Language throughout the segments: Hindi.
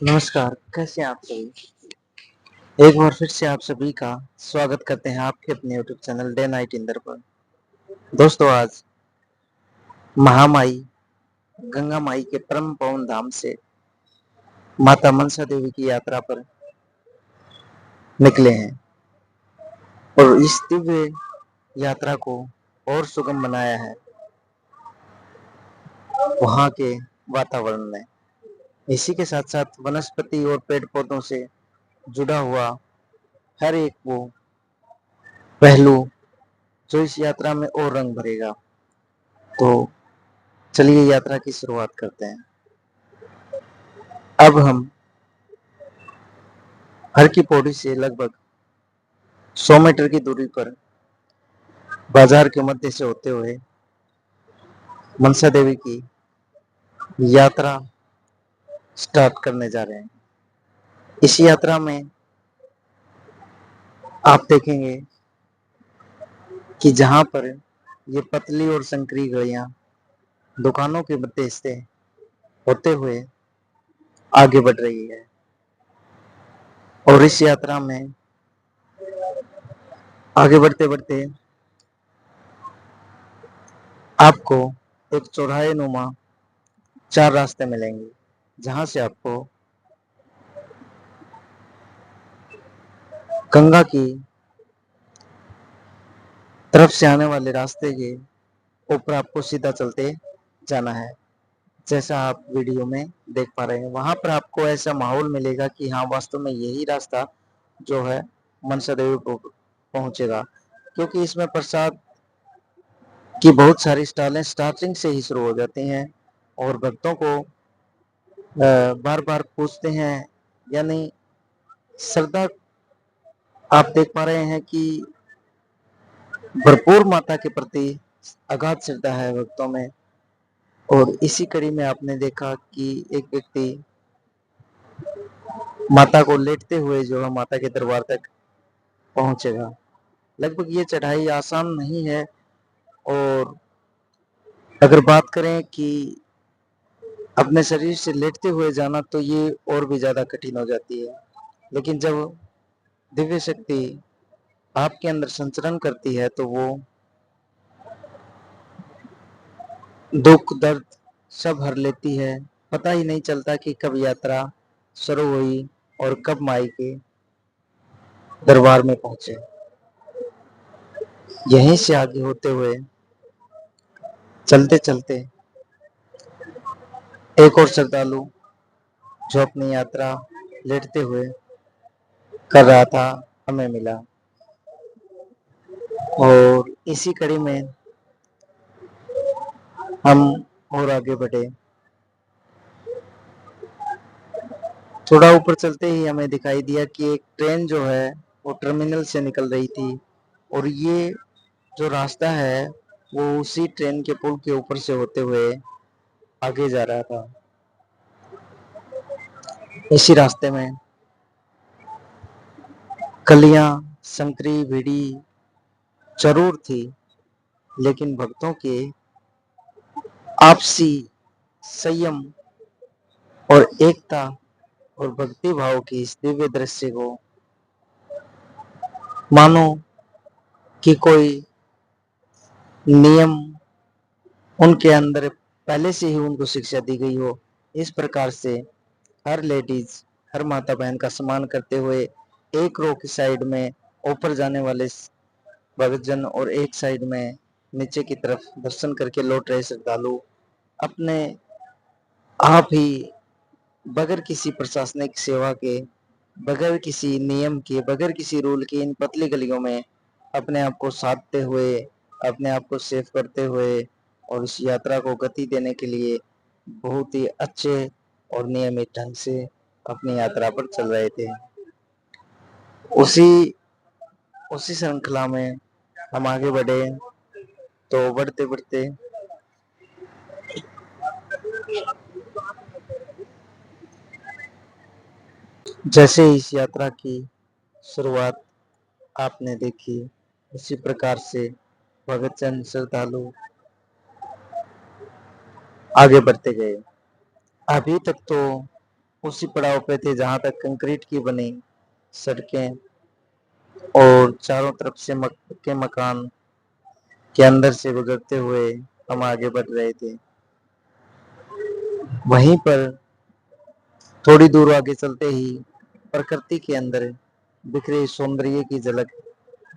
नमस्कार, कैसे हैं आप सभी? एक बार फिर से आप सभी का स्वागत करते हैं आपके अपने YouTube channel day night Inder पर। दोस्तों आज महामाई गंगा माई के परम पावन धाम से माता मनसा देवी की यात्रा पर निकले हैं और इस दिव्य यात्रा को और सुगम बनाया है वहाँ के वातावरण ने। इसी के साथ साथ वनस्पति और पेड़ पौधों से जुड़ा हुआ हर एक वो पहलू जो इस यात्रा में और रंग भरेगा। तो चलिए यात्रा की शुरुआत करते हैं। अब हम हर की पौड़ी से लगभग 100 मीटर की दूरी पर बाजार के मध्य से होते हुए मनसा देवी की यात्रा स्टार्ट करने जा रहे हैं। इस यात्रा में आप देखेंगे कि जहां पर ये पतली और संकरी गलियां दुकानों के मध्य से होते हुए आगे बढ़ रही है और इस यात्रा में आगे बढ़ते बढ़ते आपको एक चौराहे नुमा 4 रास्ते मिलेंगे जहां से आपको गंगा की तरफ से आने वाले रास्ते के ऊपर आपको सीधा चलते जाना है। जैसा आप वीडियो में देख पा रहे हैं वहां पर आपको ऐसा माहौल मिलेगा कि हाँ वास्तव में यही रास्ता जो है मनसा देवी को पहुंचेगा, क्योंकि इसमें प्रसाद की बहुत सारी स्टॉलें स्टार्टिंग से ही शुरू हो जाती हैं और भक्तों को बार बार पूछते हैं, यानी श्रद्धा आप देख पा रहे हैं कि भरपूर माता के प्रति अगाध श्रद्धा है भक्तों में। और इसी कड़ी में आपने देखा कि एक व्यक्ति माता को लेटते हुए जो है माता के दरबार तक पहुंचेगा। लगभग ये चढ़ाई आसान नहीं है और अगर बात करें कि अपने शरीर से लेटते हुए जाना तो ये और भी ज्यादा कठिन हो जाती है। लेकिन जब दिव्य शक्ति आपके अंदर संचरण करती है तो वो दुख दर्द सब हर लेती है। पता ही नहीं चलता कि कब यात्रा शुरू हुई और कब माई के दरबार में पहुंचे। यहीं से आगे होते हुए चलते चलते एक और श्रद्धालु जो अपनी यात्रा लेटते हुए कर रहा था हमें मिला और इसी कड़ी में हम और आगे बढ़े। थोड़ा ऊपर चलते ही हमें दिखाई दिया कि एक ट्रेन जो है वो टर्मिनल से निकल रही थी और ये जो रास्ता है वो उसी ट्रेन के पुल के ऊपर से होते हुए आगे जा रहा था। इसी रास्ते में कलियां संकरी भिड़ी जरूर थी, लेकिन भक्तों के आपसी संयम और एकता और भक्ति भाव की इस दिव्य दृश्य को मानो कि कोई नियम उनके अंदर पहले से ही उनको शिक्षा दी गई हो। इस प्रकार से हर लेडीज हर माता बहन का सम्मान करते हुए एक रो की साइड में ऊपर जाने वाले भक्तजन और एक साइड में नीचे की तरफ दर्शन करके लौट रहे श्रद्धालु अपने आप ही बगैर किसी प्रशासनिक सेवा के, बगैर किसी नियम के, बगैर किसी रूल के इन पतली गलियों में अपने आप को साधते हुए, अपने आप को सेफ करते हुए और इस यात्रा को गति देने के लिए बहुत ही अच्छे और नियमित ढंग से अपनी यात्रा पर चल रहे थे। उसी उसी श्रृंखला में हम आगे बढ़े तो बढ़ते बढ़ते जैसे इस यात्रा की शुरुआत आपने देखी उसी प्रकार से भगतजन श्रद्धालु आगे बढ़ते गए। अभी तक तो उसी पड़ाव पे थे जहां तक कंक्रीट की बनी सड़कें और चारों तरफ से के मकान के अंदर से गुजरते हुए हम आगे बढ़ रहे थे। वहीं पर थोड़ी दूर आगे चलते ही प्रकृति के अंदर बिखरे सौंदर्य की झलक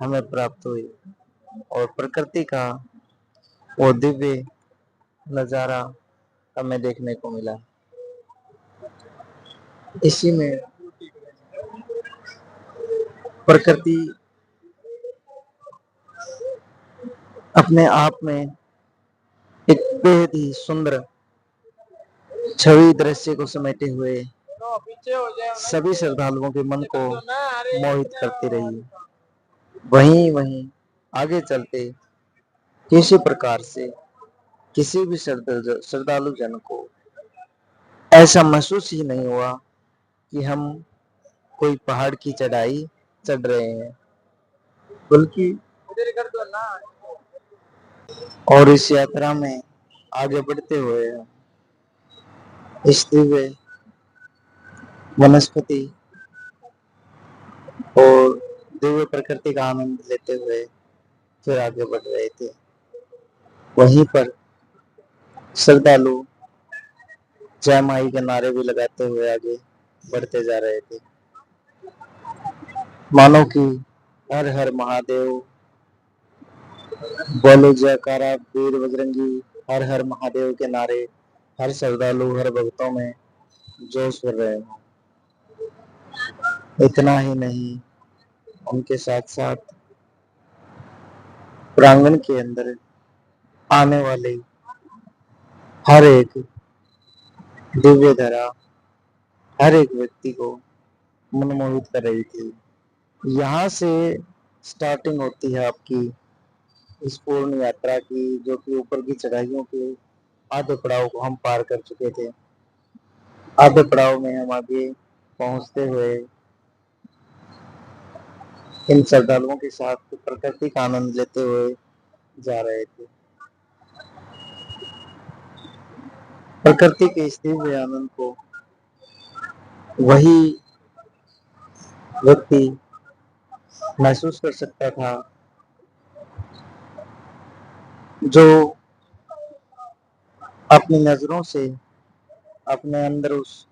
हमें प्राप्त हुई और प्रकृति का वो दिव्य नजारा हमें देखने को मिला। इसी में प्रकृति अपने आप में एक बेहद ही सुंदर छवि दृश्य को समेटे हुए सभी श्रद्धालुओं के मन को मोहित करती रही। वहीं वहीं आगे चलते किसी प्रकार से किसी भी श्रद्धालु जन को ऐसा महसूस ही नहीं हुआ कि हम कोई पहाड़ की चढ़ाई चढ़ रहे हैं, बल्कि और इस यात्रा में आगे बढ़ते हुए इस दिव्य वनस्पति और दिव्य प्रकृति का आनंद लेते हुए फिर आगे बढ़ रहे थे। वहीं पर श्रद्धालु जय माई के नारे भी लगाते हुए आगे बढ़ते जा रहे थे, मानो कि हर हर महादेव, बोलो जयकारा वीर बजरंगी, हर हर महादेव के नारे हर श्रद्धालु हर भक्तों में जोश भर रहे हों। इतना ही नहीं, उनके साथ साथ प्रांगण के अंदर आने वाले हर एक दिव्य धरा हर एक व्यक्ति को मनमोहित कर रही थी। यहाँ से स्टार्टिंग होती है आपकी इस पूर्ण यात्रा की, जो कि ऊपर की चढ़ाइयों के आधे पड़ाव को हम पार कर चुके थे। आधे पड़ाव में हम आगे पहुंचते हुए इन श्रद्धालुओं के साथ प्रकृति का आनंद लेते हुए जा रहे थे। प्रकृति के इस दिव्य आनंद को वही व्यक्ति महसूस कर सकता था जो अपनी नजरों से अपने अंदर उस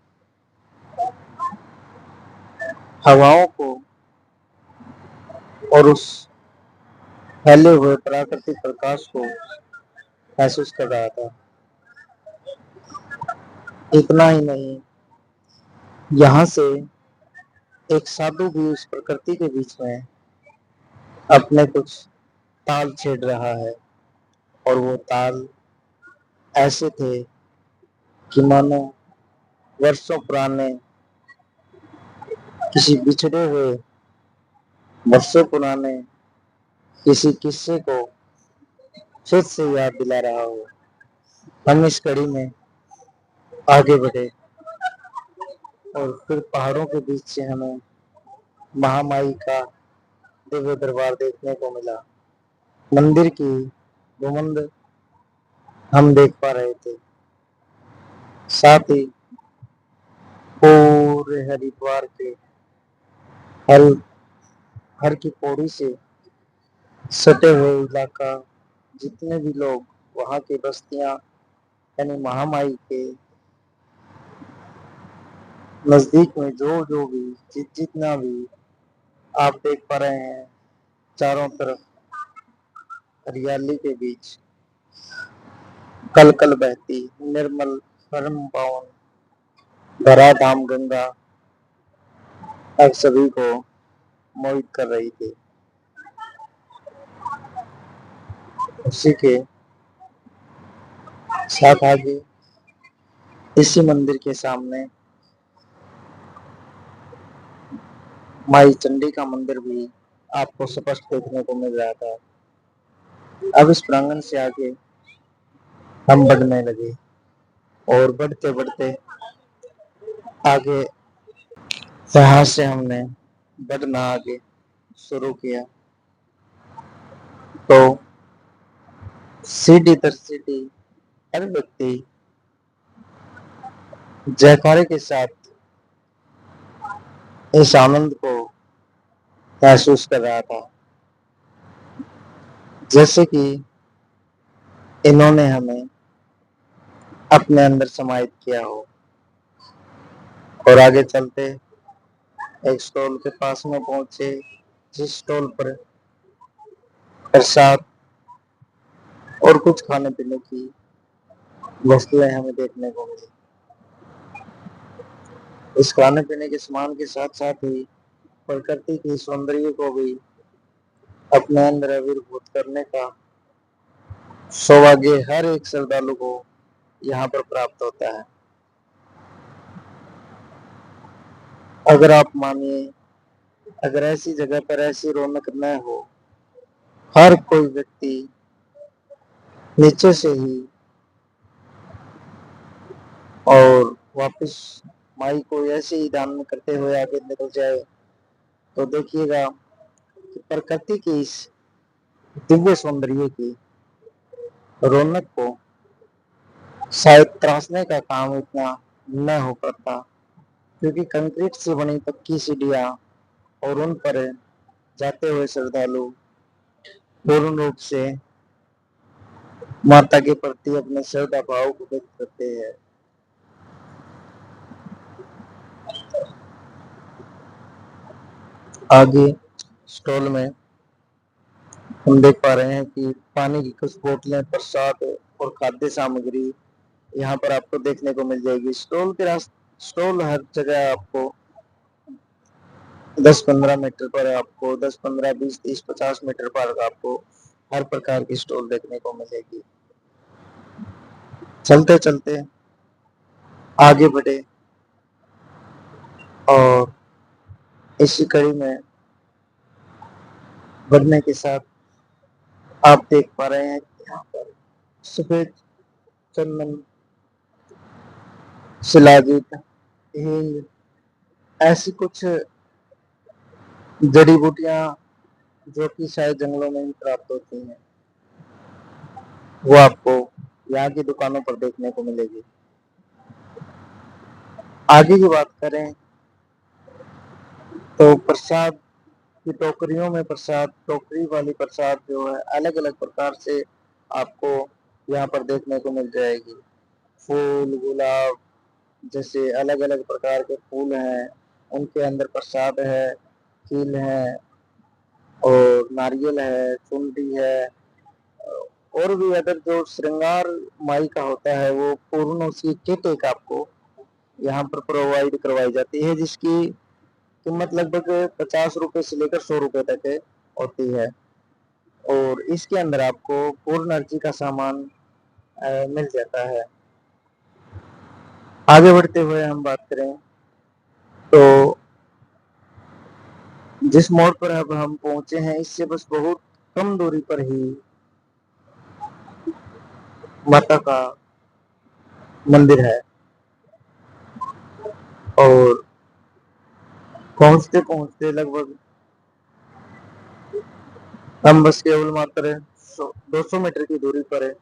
हवाओं को और उस फैले हुए प्राकृतिक प्रकाश को महसूस कर रहा था। इतना ही नहीं, यहाँ से एक साधु भी उस प्रकृति के बीच में अपने कुछ ताल छेड़ रहा है और वो ताल ऐसे थे कि मानो वर्षों पुराने किसी बिछड़े हुए वर्षों पुराने किसी किस्से को फिर से याद दिला रहा हो। हम इस कड़ी में आगे बढ़े और फिर पहाड़ों के बीच से हमें महामाई का दिव्य दरबार देखने को मिला। मंदिर की गुंबद हम देख पा रहे थे, साथ ही पूरे हरिद्वार के हर हर की पौड़ी से सटे हुए इलाका, जितने भी लोग वहाँ की बस्तियां यानी महामाई के नजदीक में जो जो भी जितना भी आप देख पा रहे हैं, चारों तरफ हरियाली के बीच कल कल बहती निर्मल परम पावन धरा धाम गंगा अब सभी को मोहित कर रही थी। उसी के साथ आगे इसी मंदिर के सामने माई चंडी का मंदिर भी आपको स्पष्ट देखने को मिल रहा था। अब इस प्रांगण से आगे हम बढ़ने लगे और बढ़ते बढ़ते आगे यहाँ से हमने बढ़ना आगे शुरू किया तो सीढ़ी दर सीढ़ी हर व्यक्ति जयकारे के साथ इस आनंद को महसूस कर रहा था, जैसे कि इन्होंने हमें अपने अंदर समाहित किया हो। और आगे चलते एक स्टॉल के पास में पहुंचे, जिस स्टॉल पर प्रसाद और कुछ खाने पीने की वस्तुएं हमें देखने को मिली। इस खाने पीने के सामान के साथ साथ ही प्रकृति की सौंदर्य को भी अपने अंदर आविर्भूत करने का सौभाग्य हर एक श्रद्धालु को यहाँ पर प्राप्त होता है। अगर आप मानिए, अगर ऐसी जगह पर ऐसी रौनक न हो, हर कोई व्यक्ति नीचे से ही और वापस माई को ऐसे ही दान करते हुए आगे निकल जाए, तो देखिएगा कि प्रकृति की इस दिव्य सौंदर्य की रौनक को शायद त्रासने का काम इतना न हो पाता, क्योंकि कंक्रीट से बनी पक्की सीढ़ियां और उन पर जाते हुए श्रद्धालु पूर्ण रूप से माता के प्रति अपने श्रद्धा भाव को व्यक्त करते हैं। आगे स्टॉल में हम देख पा रहे हैं कि पानी की कुछ बोतलें, प्रसाद और खाद्य सामग्री यहाँ पर आपको देखने को मिल जाएगी। स्टॉल हर जगह आपको 10-15 मीटर पर, आपको 10-15, 20-30, 50 मीटर पर आपको हर प्रकार की स्टॉल देखने को मिलेगी। चलते चलते आगे बढ़े और इसी कड़ी में बढ़ने के साथ आप देख पा रहे हैं कि यहाँ पर सफेद चंदन, शिलाजीत, हींग, ऐसी कुछ जड़ी बूटियां जो कि शायद जंगलों में ही प्राप्त होती हैं, वो आपको यहाँ की दुकानों पर देखने को मिलेगी। आगे की बात करें तो प्रसाद की टोकरियों में प्रसाद, टोकरी वाली प्रसाद जो है अलग अलग प्रकार से आपको यहाँ पर देखने को मिल जाएगी। फूल, गुलाब जैसे अलग अलग प्रकार के फूल हैं, उनके अंदर प्रसाद है, खील है और नारियल है, चुनरी है, और भी अदर जो श्रृंगार माई का होता है, वो पूर्ण उसकी किट एक आपको यहाँ पर प्रोवाइड करवाई जाती है, जिसकी कीमत लगभग 50 रुपए से लेकर 100 रुपए तक होती है। और इसके अंदर आपको पूर्ण अर्जी का सामान मिल जाता है। आगे बढ़ते हुए हम बात करें तो जिस मोड़ पर अब हम पहुंचे हैं, इससे बस बहुत कम दूरी पर ही माता का मंदिर है। और पहुंचते पहुंचते लगभग हम बस केवल मात्र 200 मीटर की दूरी पर